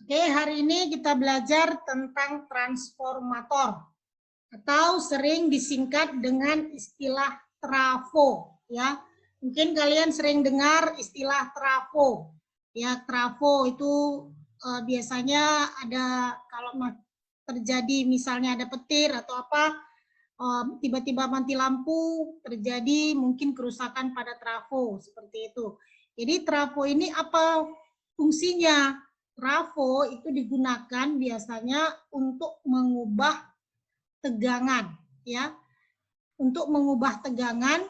Oke, hari ini kita belajar tentang transformator atau sering disingkat dengan istilah trafo, ya. Mungkin kalian sering dengar istilah trafo. Ya, trafo itu biasanya ada kalau terjadi misalnya ada petir atau apa, tiba-tiba mati lampu, terjadi mungkin kerusakan pada trafo seperti itu. Jadi trafo ini apa fungsinya? Trafo itu digunakan biasanya untuk mengubah tegangan, ya, untuk mengubah tegangan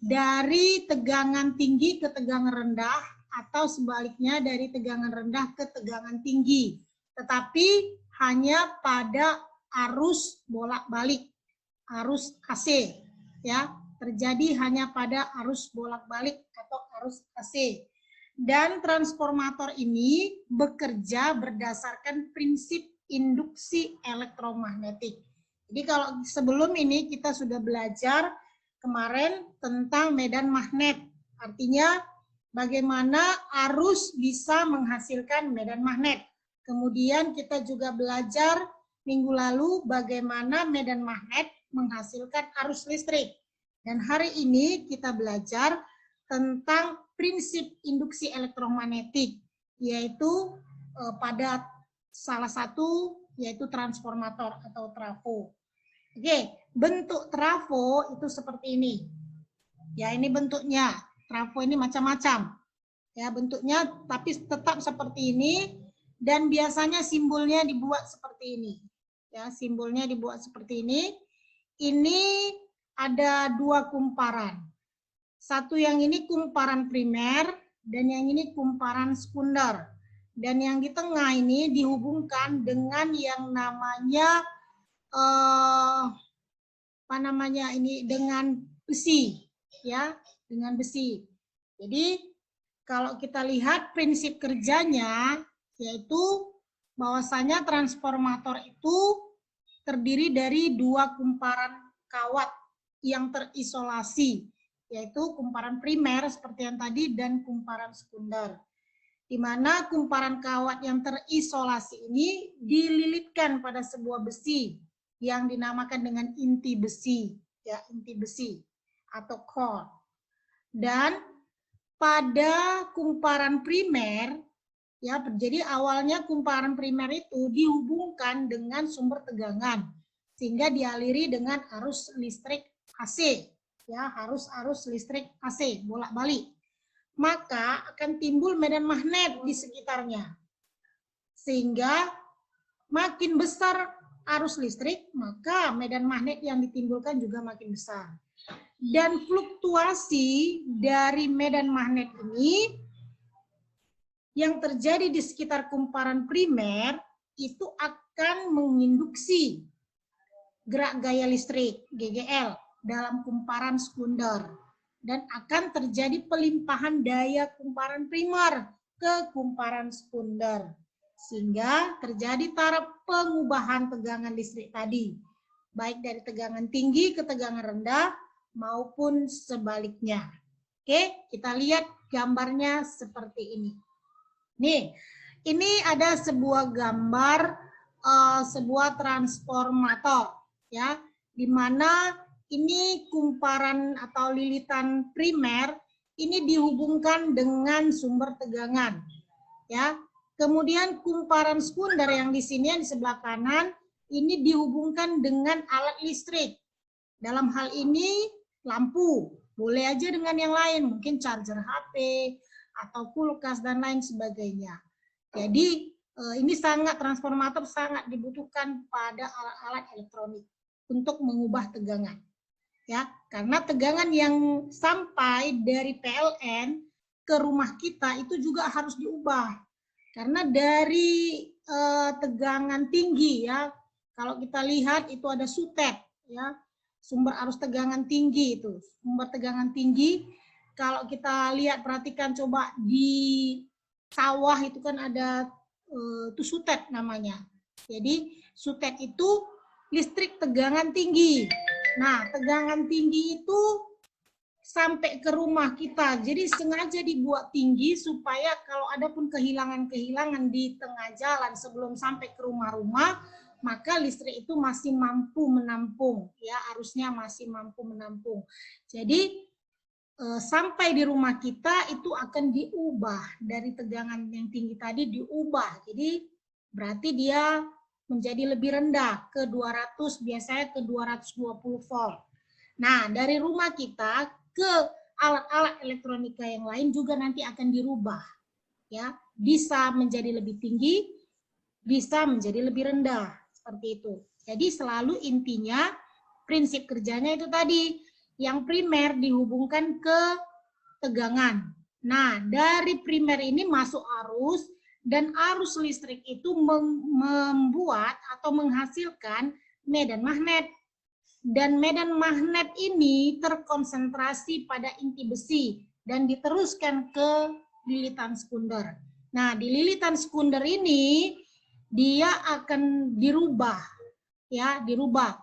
dari tegangan tinggi ke tegangan rendah atau sebaliknya dari tegangan rendah ke tegangan tinggi, tetapi hanya pada arus bolak-balik, arus AC, ya, terjadi hanya pada arus bolak-balik atau arus AC. Dan transformator ini bekerja berdasarkan prinsip induksi elektromagnetik. Jadi kalau sebelum ini kita sudah belajar kemarin tentang medan magnet. Artinya bagaimana arus bisa menghasilkan medan magnet. Kemudian kita juga belajar minggu lalu bagaimana medan magnet menghasilkan arus listrik. Dan hari ini kita belajar tentang prinsip induksi elektromagnetik, yaitu pada salah satu yaitu transformator atau trafo. Oke, bentuk trafo itu seperti ini. Ya, ini bentuknya. Trafo ini macam-macam. Ya, bentuknya tapi tetap seperti ini dan biasanya simbolnya dibuat seperti ini. Ya, simbolnya dibuat seperti ini. Ini ada dua kumparan. Satu yang ini kumparan primer dan yang ini kumparan sekunder. Dan yang di tengah ini dihubungkan dengan yang namanya dengan besi, ya, dengan besi. Jadi kalau kita lihat prinsip kerjanya yaitu bahwasanya transformator itu terdiri dari dua kumparan kawat yang terisolasi, yaitu kumparan primer seperti yang tadi dan kumparan sekunder. Di mana kumparan kawat yang terisolasi ini dililitkan pada sebuah besi yang dinamakan dengan inti besi, ya, inti besi atau core. Dan pada kumparan primer, ya, jadi awalnya kumparan primer itu dihubungkan dengan sumber tegangan sehingga dialiri dengan arus listrik AC, ya, arus listrik AC bolak-balik. Maka akan timbul medan magnet di sekitarnya. Sehingga makin besar arus listrik, maka medan magnet yang ditimbulkan juga makin besar. Dan fluktuasi dari medan magnet ini yang terjadi di sekitar kumparan primer itu akan menginduksi gerak gaya listrik GGL dalam kumparan sekunder. Dan akan terjadi pelimpahan daya kumparan primer ke kumparan sekunder. Sehingga terjadi taraf pengubahan tegangan listrik tadi. Baik dari tegangan tinggi ke tegangan rendah maupun sebaliknya. Oke, kita lihat gambarnya seperti ini. Nih, ini ada sebuah gambar sebuah transformator, ya, di mana ini kumparan atau lilitan primer ini dihubungkan dengan sumber tegangan, ya. Kemudian kumparan sekunder yang di sini yang di sebelah kanan ini dihubungkan dengan alat listrik. Dalam hal ini lampu, boleh aja dengan yang lain, mungkin charger HP atau kulkas dan lain sebagainya. Jadi ini transformator sangat dibutuhkan pada alat-alat elektronik untuk mengubah tegangan. Ya, karena tegangan yang sampai dari PLN ke rumah kita itu juga harus diubah. Karena dari tegangan tinggi, ya, kalau kita lihat itu ada SUTEP, ya, sumber arus tegangan tinggi itu. Sumber tegangan tinggi, kalau kita lihat perhatikan coba di sawah itu kan ada itu SUTEP namanya. Jadi SUTEP itu listrik tegangan tinggi. Nah, tegangan tinggi itu sampai ke rumah kita. Jadi sengaja dibuat tinggi supaya kalau ada pun kehilangan-kehilangan di tengah jalan sebelum sampai ke rumah-rumah, maka listrik itu masih mampu menampung, ya, arusnya masih mampu menampung. Jadi sampai di rumah kita itu akan diubah dari tegangan yang tinggi tadi diubah. Jadi berarti dia menjadi lebih rendah ke 200, biasanya ke 220 volt. Nah, dari rumah kita ke alat-alat elektronika yang lain juga nanti akan dirubah. Ya, bisa menjadi lebih tinggi, bisa menjadi lebih rendah, seperti itu. Jadi selalu intinya prinsip kerjanya itu tadi, yang primer dihubungkan ke tegangan. Nah, dari primer ini masuk arus, dan arus listrik itu membuat atau menghasilkan medan magnet. Dan medan magnet ini terkonsentrasi pada inti besi dan diteruskan ke lilitan sekunder. Nah, di lilitan sekunder ini dia akan dirubah, ya, dirubah.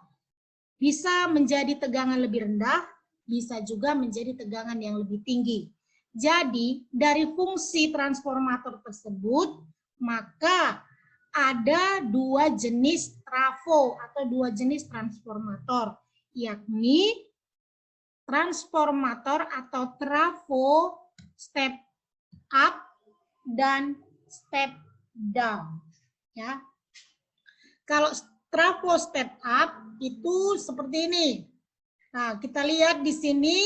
Bisa menjadi tegangan lebih rendah, bisa juga menjadi tegangan yang lebih tinggi. Jadi, dari fungsi transformator tersebut, maka ada dua jenis trafo atau dua jenis transformator, yakni transformator atau trafo step up dan step down. Ya, kalau trafo step up itu seperti ini. Nah, kita lihat di sini,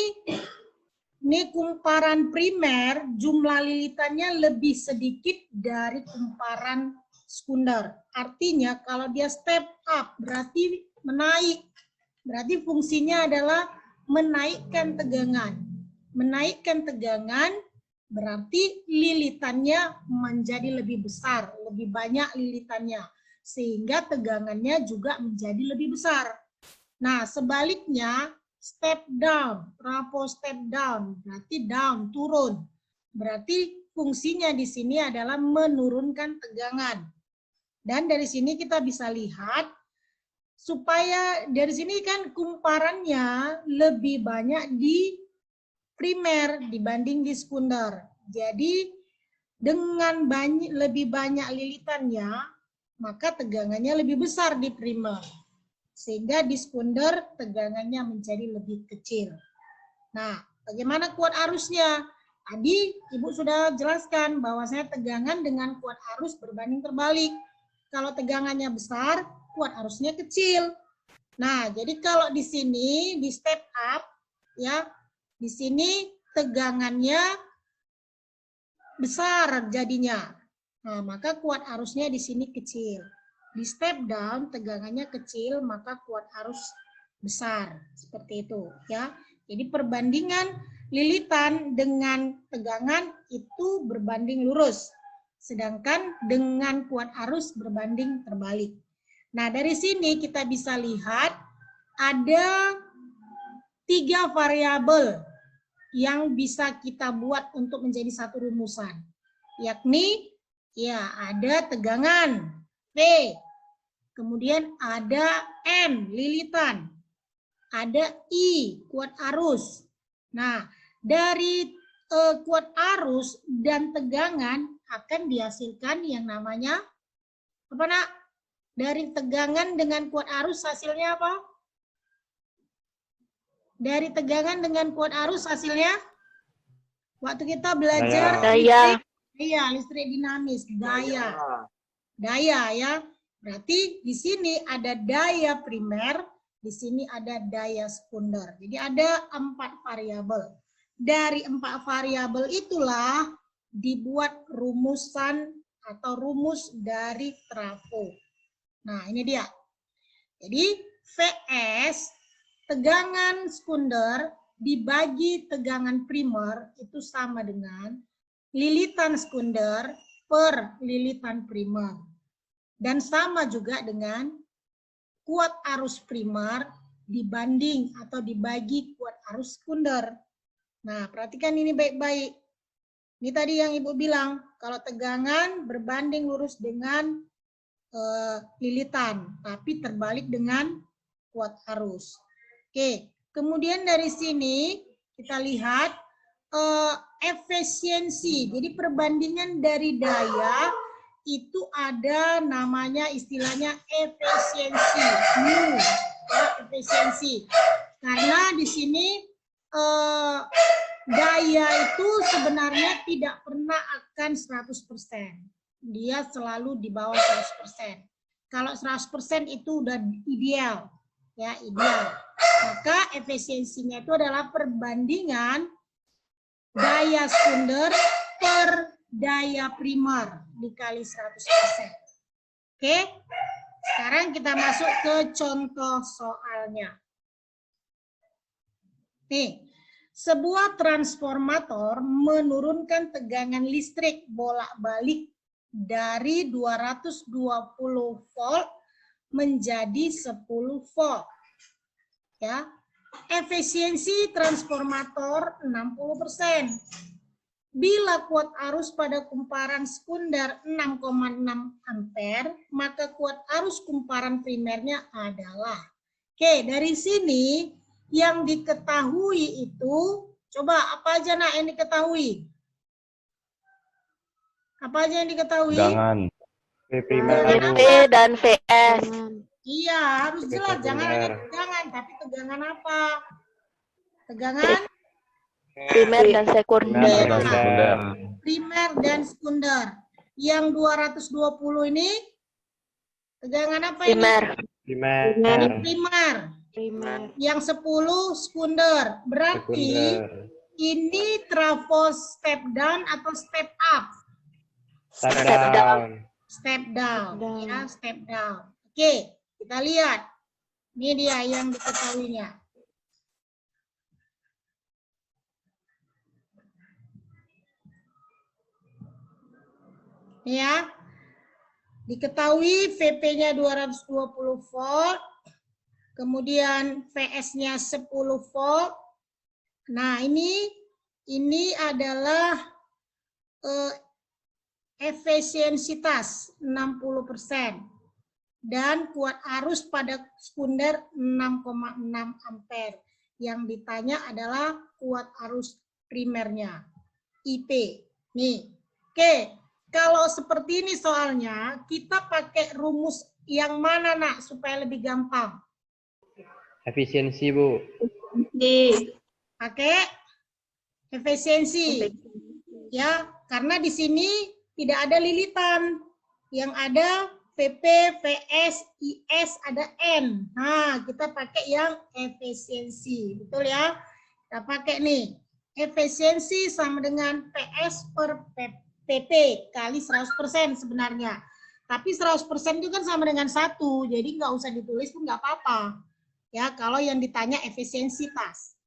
ini kumparan primer, jumlah lilitannya lebih sedikit dari kumparan sekunder. Artinya kalau dia step up berarti menaik. Berarti fungsinya adalah menaikkan tegangan. Menaikkan tegangan berarti lilitannya menjadi lebih besar, lebih banyak lilitannya. Sehingga tegangannya juga menjadi lebih besar. Nah, sebaliknya step down, trafo step down, berarti down, turun. Berarti fungsinya di sini adalah menurunkan tegangan. Dan dari sini kita bisa lihat, supaya dari sini kan kumparannya lebih banyak di primer dibanding di sekunder. Jadi dengan lebih banyak lilitannya, maka tegangannya lebih besar di primer. Sehingga di sekunder tegangannya menjadi lebih kecil. Nah, bagaimana kuat arusnya? Tadi Ibu sudah jelaskan bahwasanya tegangan dengan kuat arus berbanding terbalik. Kalau tegangannya besar, kuat arusnya kecil. Nah, jadi kalau di sini di step up, ya, di sini tegangannya besar jadinya. Nah, maka kuat arusnya di sini kecil. Di step down tegangannya kecil, maka kuat arus besar. Seperti itu, ya. Jadi perbandingan lilitan dengan tegangan itu berbanding lurus. Sedangkan dengan kuat arus berbanding terbalik. Nah, dari sini kita bisa lihat ada 3 variabel yang bisa kita buat untuk menjadi satu rumusan. Yakni, ya, ada tegangan V, kemudian ada N, lilitan, ada I, kuat arus. Nah, dari kuat arus dan tegangan akan dihasilkan yang namanya, apa nak? Dari tegangan dengan kuat arus hasilnya apa? Dari tegangan dengan kuat arus hasilnya? Waktu kita belajar daya. Iya, listrik dinamis, daya. Daya, ya. Berarti di sini ada daya primer, di sini ada daya sekunder. Jadi ada 4 variabel. Dari 4 variabel itulah dibuat rumusan atau rumus dari trafo. Nah, ini dia. Jadi VS, tegangan sekunder dibagi tegangan primer itu sama dengan lilitan sekunder per lilitan primer. Dan sama juga dengan kuat arus primer dibanding atau dibagi kuat arus sekunder. Nah, perhatikan ini baik-baik. Ini tadi yang Ibu bilang, kalau tegangan berbanding lurus dengan lilitan, tapi terbalik dengan kuat arus. Oke, kemudian dari sini kita lihat efisiensi. Jadi perbandingan dari daya itu ada namanya istilahnya efisiensi. Ya, efisiensi. Karena di sini daya itu sebenarnya tidak pernah akan 100%. Dia selalu di bawah 100%. Kalau 100% itu udah ideal. Ya, ideal. Maka efisiensinya itu adalah perbandingan daya sekunder per daya primer dikali 100%. Oke? Sekarang kita masuk ke contoh soalnya. Nih, sebuah transformator menurunkan tegangan listrik bolak-balik dari 220 volt menjadi 10 volt. Ya. Efisiensi transformator 60%. Bila kuat arus pada kumparan sekunder 6,6 ampere, maka kuat arus kumparan primernya adalah. Oke, dari sini yang diketahui itu, coba apa aja nak yang diketahui? Apa aja yang diketahui? Tegangan. VP dan VS. Iya, harus jelas. Jangan hanya tegangan, tapi tegangan apa? Tegangan Primer dan sekunder. Primer dan sekunder. Yang 220 ini tegangan apa ini? Primer. Yang 10 sekunder. Berarti ini trafo step down atau step up? Step down. Step down. Ya, step down. Oke, kita lihat. Ini dia yang diketahuinya. Ya, diketahui VP-nya 220 volt, kemudian VS-nya 10 volt. Nah, ini adalah efisiensitas 60% dan kuat arus pada sekunder 6,6 ampere. Yang ditanya adalah kuat arus primernya, IP. Nih, oke. Kalau seperti ini soalnya, kita pakai rumus yang mana nak supaya lebih gampang? Efisiensi, Bu. Pakai efisiensi. Ya, karena di sini tidak ada lilitan. Yang ada PP, VS, IS, ada N. Nah, kita pakai yang efisiensi. Betul ya? Kita pakai nih. Efisiensi sama dengan PS per PP kali 100% sebenarnya. Tapi 100% itu kan sama dengan 1, jadi nggak usah ditulis pun nggak apa-apa. Ya, kalau yang ditanya efisiensitas.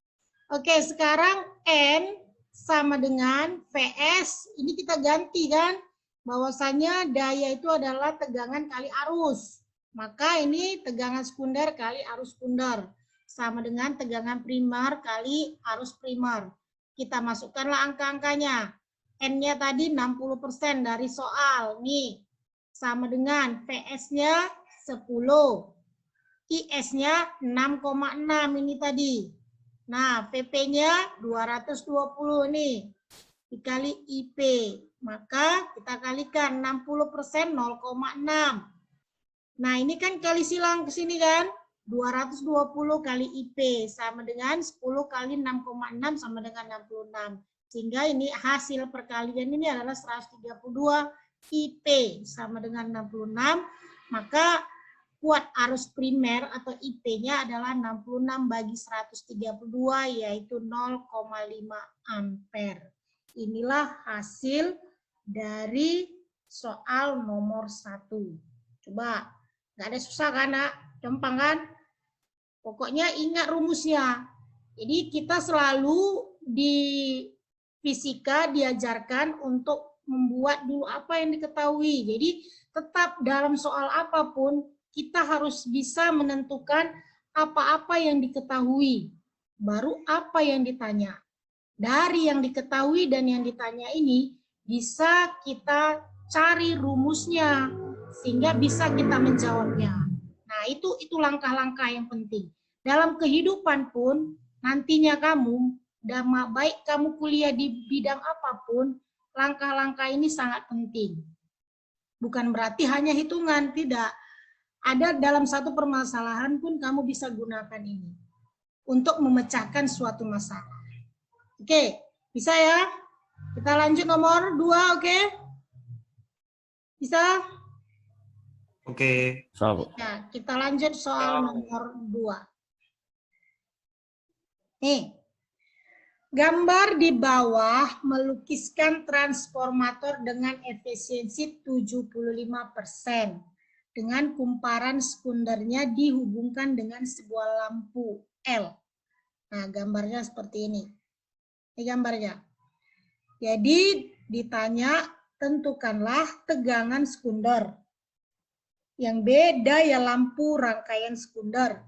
Oke, sekarang N sama dengan VS, ini kita ganti kan, bahwasanya daya itu adalah tegangan kali arus. Maka ini tegangan sekunder kali arus sekunder, sama dengan tegangan primer kali arus primer. Kita masukkanlah angka-angkanya. N-nya tadi 60% dari soal. Nih, sama dengan VS-nya 10. IS-nya 6,6 ini tadi. Nah, PP-nya 220 nih. Dikali IP. Maka kita kalikan 60% 0,6. Nah, ini kan kali silang ke sini kan. 220 kali IP sama dengan 10 kali 6,6 sama dengan 66. Sehingga ini hasil perkalian ini adalah 132 IP sama dengan 66. Maka kuat arus primer atau IP-nya adalah 66 bagi 132 yaitu 0,5 ampere. Inilah hasil dari soal nomor 1. Coba, nggak ada susah kan, nak? Gampang kan? Pokoknya ingat rumusnya. Jadi kita selalu di fisika diajarkan untuk membuat dulu apa yang diketahui. Jadi tetap dalam soal apapun kita harus bisa menentukan apa-apa yang diketahui. Baru apa yang ditanya. Dari yang diketahui dan yang ditanya ini bisa kita cari rumusnya sehingga bisa kita menjawabnya. Nah, itu langkah-langkah yang penting. Dalam kehidupan pun nantinya kamu baik kamu kuliah di bidang apapun, langkah-langkah ini sangat penting. Bukan berarti hanya hitungan, tidak. Ada dalam satu permasalahan pun kamu bisa gunakan ini untuk memecahkan suatu masalah. Oke, bisa ya? Kita lanjut nomor 2, oke? Bisa? Oke. Ya, kita lanjut soal nomor 2. Nih, gambar di bawah melukiskan transformator dengan efisiensi 75%. Dengan kumparan sekundernya dihubungkan dengan sebuah lampu L. Nah, gambarnya seperti ini. Ini gambarnya. Jadi, ditanya, tentukanlah tegangan sekunder. Yang B, daya lampu rangkaian sekunder.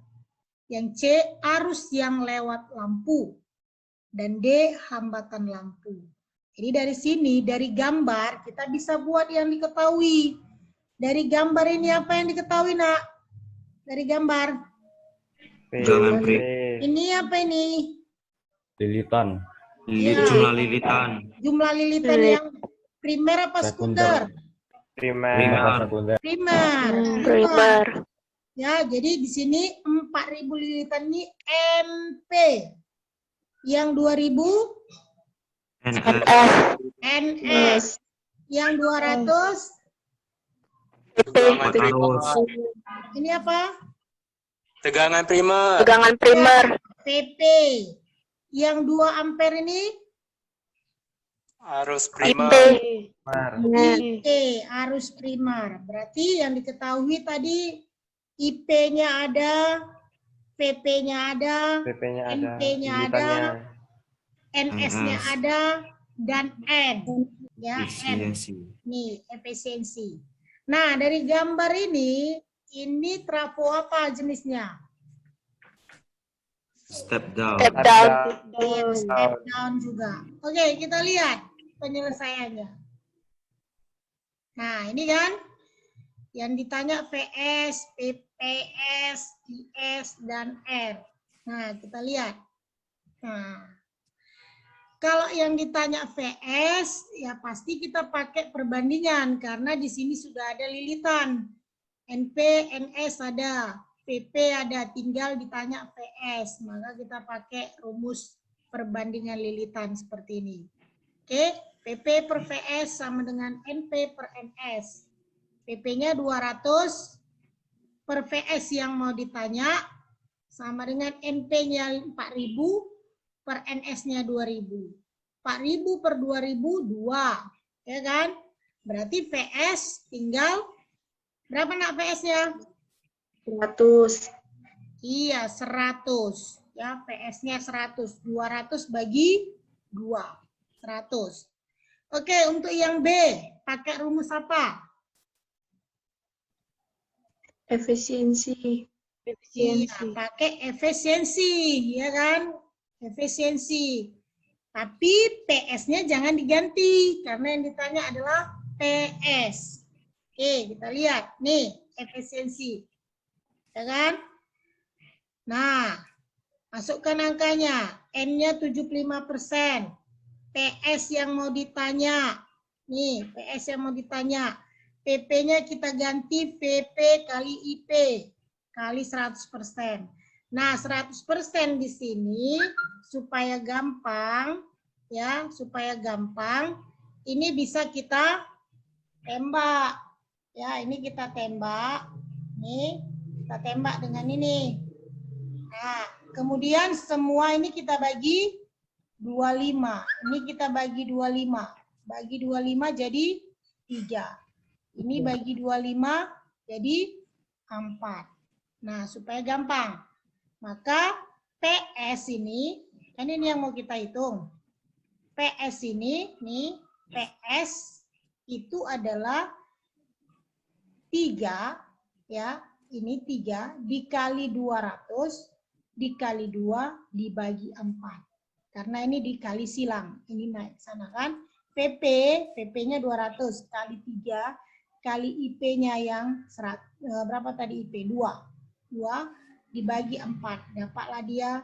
Yang C, arus yang lewat lampu. Dan D, hambatan lampu. Jadi dari sini, dari gambar, kita bisa buat yang diketahui. Dari gambar ini apa yang diketahui, nak? Dari gambar. Tegangan P. Ini apa ini? Lilitan. Ya. Jumlah lilitan. Jumlah lilitan yang primer apa sekunder? Primer. Sekunder. Primer. Primer. Ya, jadi di sini 4.000 lilitan ini MP. Yang 2.000 NS. NS. Yang 200 PP. ini apa? Tegangan primer. Tegangan primer. PP. Yang 2 ampere ini Arus IP. primer. IP, arus primer. Berarti yang diketahui tadi IP-nya ada, PP-nya ada, PP-nya ada. NP-nya ada, NS-nya ada, dan N. Ya, N. Efisiensi. Nih, efisiensi. Nah, dari gambar ini trafo apa jenisnya? Step down. Step down. Iya, step down juga. Oke, kita lihat penyelesaiannya. Nah, ini kan yang ditanya VS, PPS, IS, dan R. Nah, kita lihat. Nah, kalau yang ditanya VS, ya pasti kita pakai perbandingan karena di sini sudah ada lilitan. NP, NS ada, PP ada, tinggal ditanya VS. Maka kita pakai rumus perbandingan lilitan seperti ini. Oke, PP per VS sama dengan NP per NS. PP-nya 200 per VS yang mau ditanya sama dengan NP-nya 4.000 per NS-nya 2.000. 4.000 per 2.000, 2. Ya kan? Berarti VS tinggal, berapa nak VS-nya? 100. Iya, 100. Ya, PS-nya 100. 200 bagi 2. 100. Oke, untuk yang B, pakai rumus apa? Efisiensi. Iya, pakai efisiensi, ya kan? Efisiensi. Tapi PS-nya jangan diganti karena yang ditanya adalah PS. Oke, kita lihat nih efisiensi. Ya kan? Nah, masukkan angkanya. N-nya 75%. PS yang mau ditanya. Nih, PS yang mau ditanya. PP-nya kita ganti VP kali IP kali 100%. Nah, 100% di sini supaya gampang ya, supaya gampang ini bisa kita tembak. Ya, ini kita tembak. Nih, kita tembak dengan ini. Nah, kemudian semua ini kita bagi 25. Ini kita bagi 25. Bagi 25 jadi 3. Ini bagi 25 jadi 4. Nah, supaya gampang. Maka PS ini, kan ini yang mau kita hitung. PS ini, nih, PS itu adalah 3, ya, ini 3 dikali 200 dikali 2 dibagi 4. Karena ini dikali silang, ini naik ke sana kan. PP-nya 200 kali 3 kali IP-nya yang berapa tadi IP? 2 dibagi 4. Dapatlah dia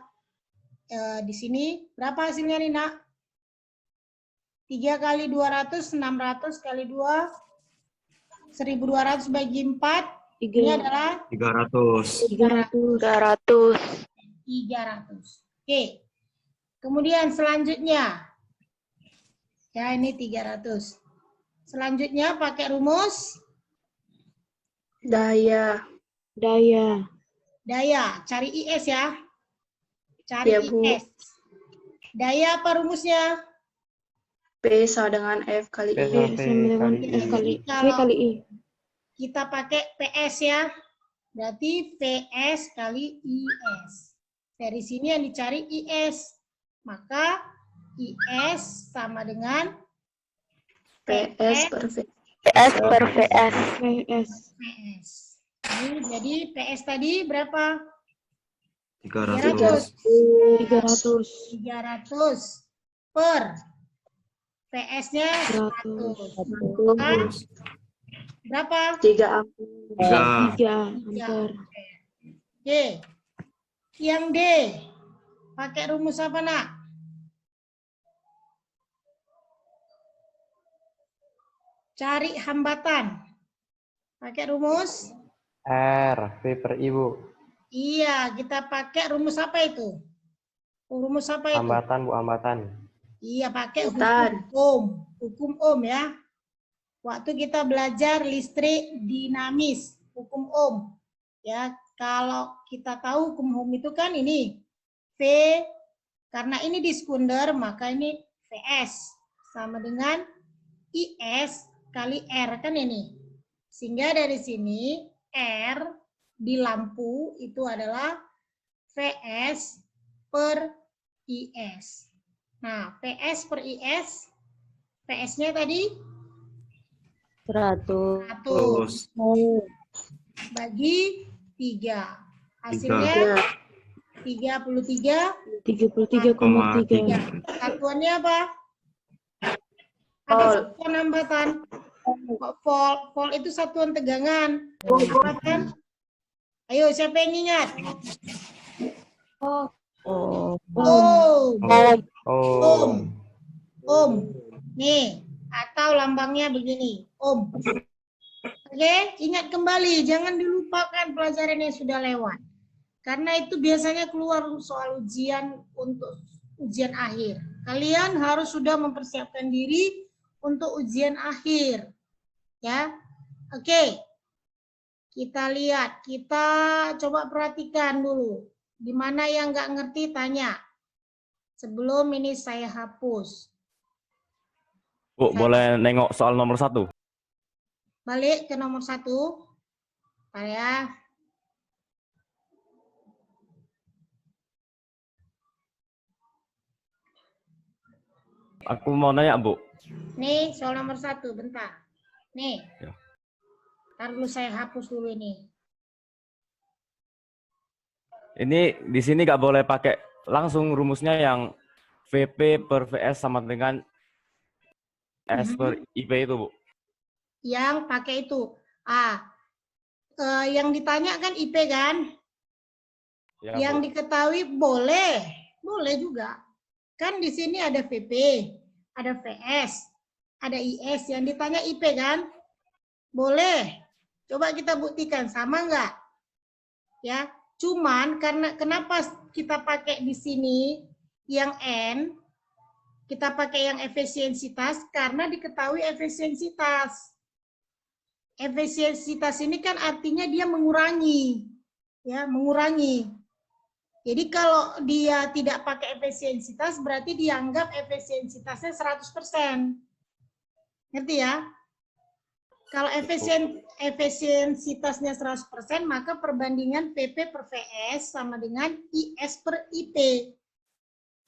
Di sini berapa hasilnya nih, Nak? 3 kali 200, 600 kali 2, 1200 bagi 4. Ini adalah 300. 300. 300. Oke. Kemudian selanjutnya. Ya, ini 300. Selanjutnya pakai rumus Daya. daya. Cari IS ya. Cari Ya, Bu. IS. Daya apa rumusnya? P sama dengan F kali P I. sama V kali I. Kalau kita pakai PS ya, berarti VS kali IS. Dari sini yang dicari IS. Maka IS sama dengan PS per V. PS per VS. PS. Ini jadi PS tadi berapa? 300. 300 per PS-nya 100. Maka berapa? 3 3. 3 ampere. Oke. Yang D. Pakai rumus apa, Nak? Cari hambatan. Pakai rumus? R, V per I, Bu. Iya, kita pakai rumus apa itu? Rumus apa itu? Hambatan, Bu, hambatan. Iya, pakai Hambatan. hukum Ohm. Hukum Ohm ya. Waktu kita belajar listrik dinamis, hukum Ohm. Ya, kalau kita tahu hukum Ohm itu kan ini V, karena ini di sekunder, maka ini VS sama dengan IS kali R kan ini. Sehingga dari sini R di lampu itu adalah VS per IS. Nah, PS per IS, PS-nya tadi 100 bagi 3. Hasilnya 33,3. Satuannya apa? Ada satuan hambatan. Volt itu satuan tegangan. Hambatan. Ayo, siapa yang ingat? Ohm. Nih, atau lambangnya begini, Ohm. Oke, ingat kembali, jangan dilupakan pelajaran yang sudah lewat. Karena itu biasanya keluar soal ujian untuk ujian akhir. Kalian harus sudah mempersiapkan diri untuk ujian akhir. Ya. Oke. Kita lihat, kita coba perhatikan dulu. Di mana yang nggak ngerti tanya. Sebelum ini saya hapus. Bu, boleh nengok soal nomor 1? Balik ke nomor 1. Bentar ya. Aku mau nanya, Bu. Nih, soal nomor 1, bentar. Nih. Ya. Ntar dulu saya hapus dulu ini. Ini di sini nggak boleh pakai langsung rumusnya yang VP per VS sama dengan S per IP itu, Bu. Yang pakai itu. Yang ditanya kan IP kan? Ya, Yang Bu. diketahui boleh. Boleh juga. Kan di sini ada VP, ada VS, ada IS. Yang ditanya IP kan? Boleh. Coba kita buktikan, sama nggak? Ya, cuman karena kenapa kita pakai di sini yang N, kita pakai yang efisiensitas karena diketahui efisiensitas. Efisiensitas ini kan artinya dia mengurangi, ya, mengurangi. Jadi kalau dia tidak pakai efisiensitas berarti dianggap efisiensitasnya 100%. Ngerti ya? Kalau efisiensitasnya 100%, maka perbandingan PP per VS sama dengan IS per IP.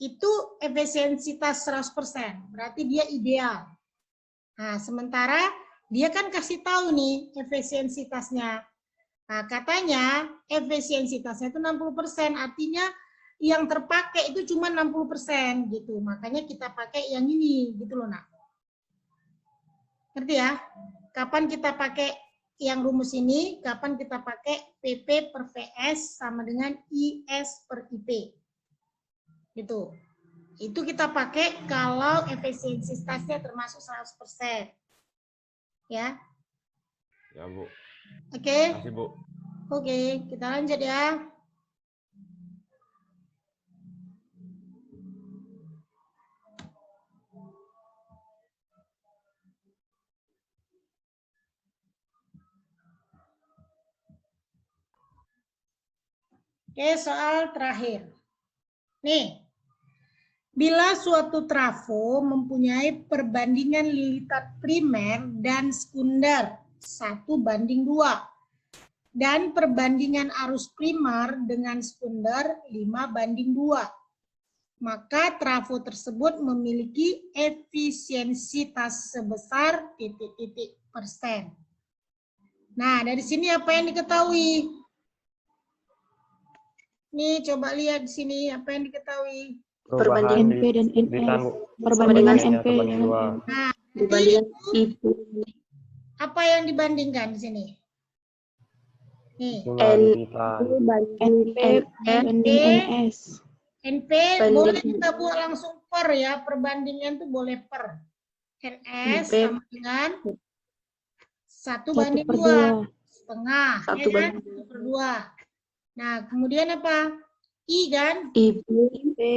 Itu efisiensitas 100%, berarti dia ideal. Nah, sementara dia kan kasih tahu nih efisiensitasnya. Nah, katanya efisiensitasnya itu 60%, artinya yang terpakai itu cuma 60% gitu. Makanya kita pakai yang ini gitu loh, Nak. Ngerti ya? Kapan kita pakai yang rumus ini, kapan kita pakai PP per VS sama dengan IS per IP. Gitu. Itu kita pakai kalau efisiensitasnya termasuk 100%. Ya. Ya, Bu. Oke. Makasih, Bu. Oke, kita lanjut ya. Oke, soal terakhir. Nih, bila suatu trafo mempunyai perbandingan lilitan primer dan sekunder 1:2 dan perbandingan arus primer dengan sekunder 5:2, maka trafo tersebut memiliki efisiensitas sebesar titik-titik persen. Nah, dari sini apa yang diketahui? Nih, coba lihat di sini apa yang diketahui. Perubahan NP dan NS. lilitan, Bu. Perbandingan Perbandingannya NP terbagi dengan dua. Nah, Dibandingkan nanti IP. apa yang dibandingkan di sini? Nih, Jumlah lilitan. NP banding NS. NP Banding. boleh kita buat langsung per ya, perbandingan tuh boleh per. NS NP. sama dengan 1:2, 1/2. setengah, ya 1/2. kan? 1/2. Nah, kemudian apa? I kan? IP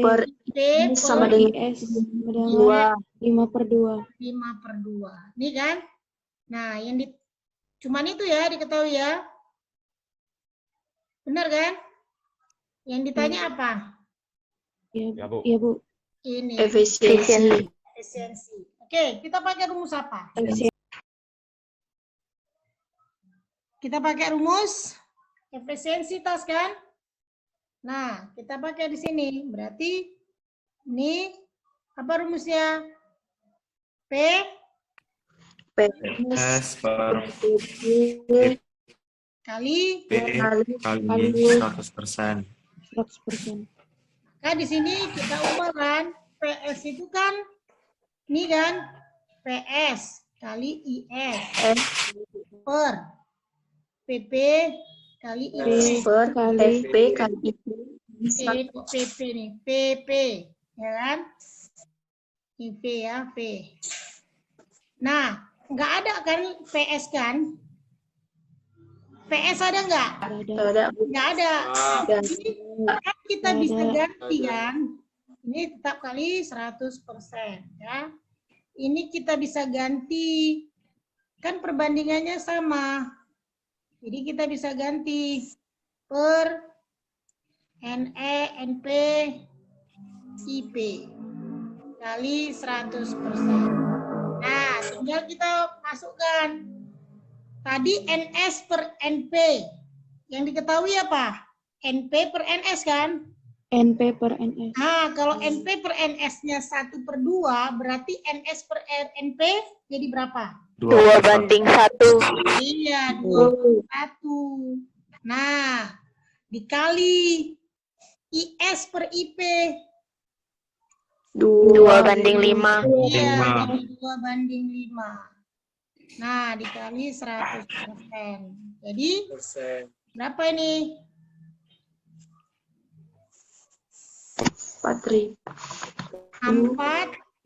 per IP sama per dengan IS sama dengan 2. 5/2. 5/2. Ini kan? Nah, yang cuman itu ya diketahui ya. Benar kan? Yang ditanya apa? Ya, Bu. Iya, Bu. Ini Efisiensi. efisiensi. Oke, kita pakai rumus apa? Kita pakai rumus efisiensitas kan? Nah, kita pakai di sini. Berarti ini apa rumusnya? P S per kali. P kali 100%. 100%. Maka di sini kita ubah kan. PS itu kan ini kan PS kali IS per PP kali IP. Per FP kali IP. PP nih, PP, ya kan? IP ya, P. Nah, nggak ada kan PS kan? PS ada nggak? Ada. Nggak ada. Dan Jadi, kan kita bisa ganti kan? Ini tetap kali 100%, ya. Ini kita bisa ganti. Kan perbandingannya sama. Jadi kita bisa ganti per NE, NP, IP kali 100%. Nah, tinggal kita masukkan. Tadi NS per NP. Yang diketahui apa? NP per NS kan? NP per NS. Nah, kalau NP per NS-nya 1/2, berarti NS per NP jadi berapa? 2/1. Iya, 2/1. Nah, dikali IS per IP. 2/5. Iya, jadi 2/5. Nah, dikali 100%. Jadi, berapa ini? 4.000.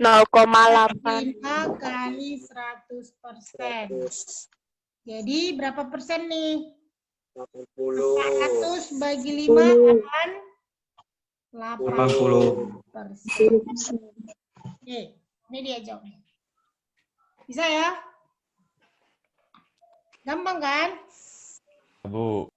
0,8. 5 kali 100%. Jadi, berapa persen nih? 400 bagi 5 akan 80%. Oke, ini dia jawabnya. Bisa ya? Gampang kan? Bu.